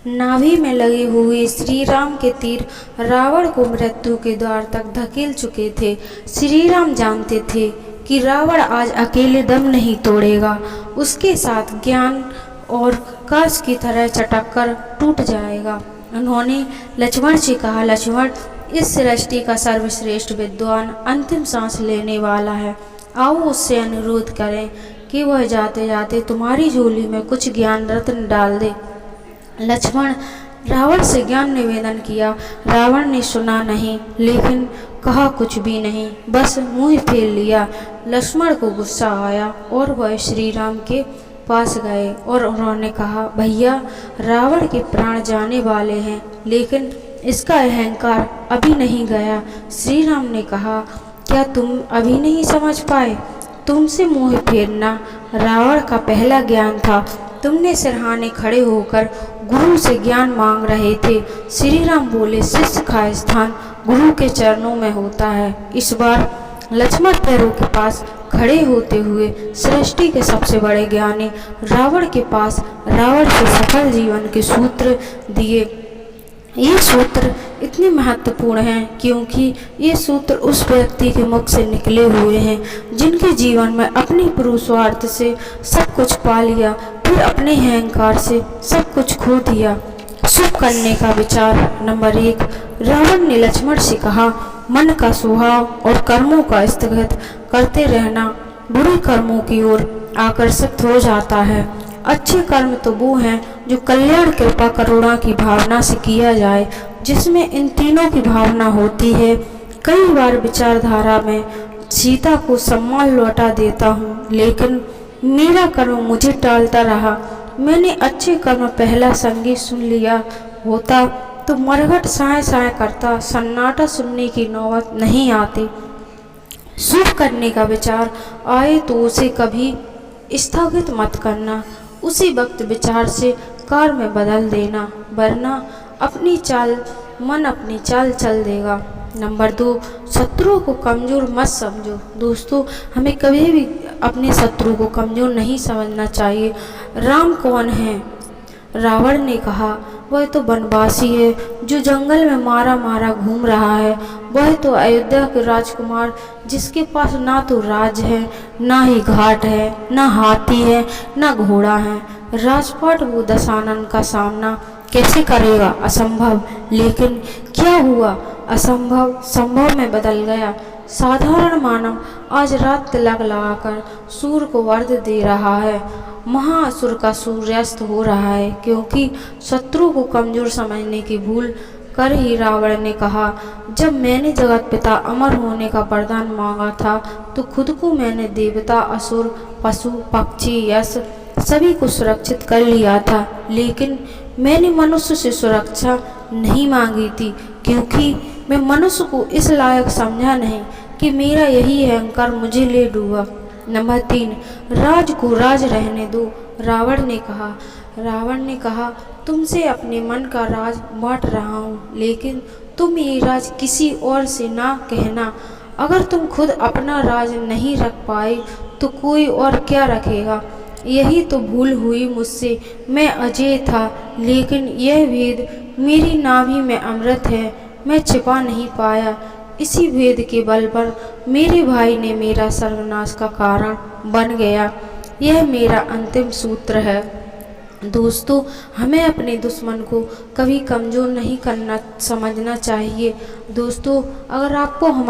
नाभि में लगे हुए श्री राम के तीर रावण को मृत्यु के द्वार तक धकेल चुके थे। श्री राम जानते थे कि रावण आज अकेले दम नहीं तोड़ेगा, उसके साथ ज्ञान और कांच की तरह चटक कर टूट जाएगा। उन्होंने लक्ष्मण से कहा, लक्ष्मण, इस सृष्टि का सर्वश्रेष्ठ विद्वान अंतिम सांस लेने वाला है। आओ उससे अनुरोध करें कि वह जाते जाते तुम्हारी झोली में कुछ ज्ञान रत्न डाल दे। लक्ष्मण रावण से ज्ञान निवेदन किया। रावण ने सुना नहीं, लेकिन कहा कुछ भी नहीं, बस मुंह फेर लिया। लक्ष्मण को गुस्सा आया और वह श्री राम के पास गए और उन्होंने कहा, भैया, रावण के प्राण जाने वाले हैं, लेकिन इसका अहंकार अभी नहीं गया। श्री राम ने कहा, क्या तुम अभी नहीं समझ पाए? तुमसे मुंह फेरना रावण का पहला ज्ञान था। तुमने सिरहाने खड़े होकर गुरु से ज्ञान मांग रहे थे। श्री राम बोले, शिष्य का स्थान गुरु के चरणों में होता है। इस बार लक्ष्मण पैरों के पास खड़े होते हुए सृष्टि के सबसे बड़े ज्ञानी रावण के पास रावण के सफल जीवन के सूत्र दिए। ये सूत्र इतने महत्वपूर्ण हैं क्योंकि ये सूत्र उस व्यक्ति के मुख से निकले हुए हैं जिनके जीवन में अपने पुरुषार्थ से सब कुछ पा लिया, फिर अपने अहंकार से सब कुछ खो दिया। शुभ करने का विचार नंबर 1। रावण ने लक्ष्मण से कहा, मन का स्वभाव और कर्मों का स्थगित करते रहना बुरे कर्मों की ओर आकर्षित हो जाता है। अच्छे कर्म तो वो हैं जो कल्याण, कृपा, करुणा की भावना से किया जाए, जिसमें इन तीनों की भावना होती है। कई बार विचारधारा में सीता को सम्मान लौटा देता हूँ, लेकिन मेरा कर्म मुझे टालता रहा। मैंने अच्छे कर्म पहला संगीत सुन लिया होता तो मरघट साय साय करता, सन्नाटा सुनने की नौबत नहीं आती। शुभ करने का विचार आए तो उसे कभी स्थगित मत करना, उसी वक्त विचार से कार्य में बदल देना, वरना मन अपनी चाल चल देगा। नंबर 2, शत्रुओं को कमज़ोर मत समझो। दोस्तों, हमें कभी भी अपने शत्रु को कमज़ोर नहीं समझना चाहिए। राम कौन है? रावण ने कहा, वह तो वनवासी है जो जंगल में मारा मारा घूम रहा है। वह तो अयोध्या के राजकुमार जिसके पास ना तो राज है, ना ही घाट है, ना हाथी है, ना घोड़ा है। राजपाट वो दशानन का सामना कैसे करेगा? असंभव। लेकिन क्या हुआ? असंभव संभव में बदल गया। साधारण मानव आज रात तिलक लगाकर सूर्य को अर्घ्य दे रहा है। महाअसुर का सूर्यास्त हो रहा है, क्योंकि शत्रु को कमजोर समझने की भूल कर ही रावण ने कहा, जब मैंने जगत पिता अमर होने का वरदान मांगा था तो खुद को मैंने देवता, असुर, पशु, पक्षी, यश सभी को सुरक्षित कर लिया था, लेकिन मैंने मनुष्य से सुरक्षा नहीं मांगी थी, क्योंकि मैं मनुष्य को इस लायक समझा नहीं कि मेरा यही अहंकार मुझे ले डूबा। नंबर 3, राज को राज रहने दो। रावण ने कहा, तुमसे अपने मन का राज बांट रहा हूँ, लेकिन तुम ये राज किसी और से ना कहना। अगर तुम खुद अपना राज नहीं रख पाए तो कोई और क्या रखेगा? यही तो भूल हुई मुझसे। मैं अजय था, लेकिन यह भेद मेरी नाभि में अमृत है, मैं छिपा नहीं पाया। इसी भेद के बल पर मेरे भाई ने मेरा सर्वनाश का कारण बन गया। यह मेरा अंतिम सूत्र है। दोस्तों, हमें अपने दुश्मन को कभी कमज़ोर नहीं करना समझना चाहिए। दोस्तों, अगर आपको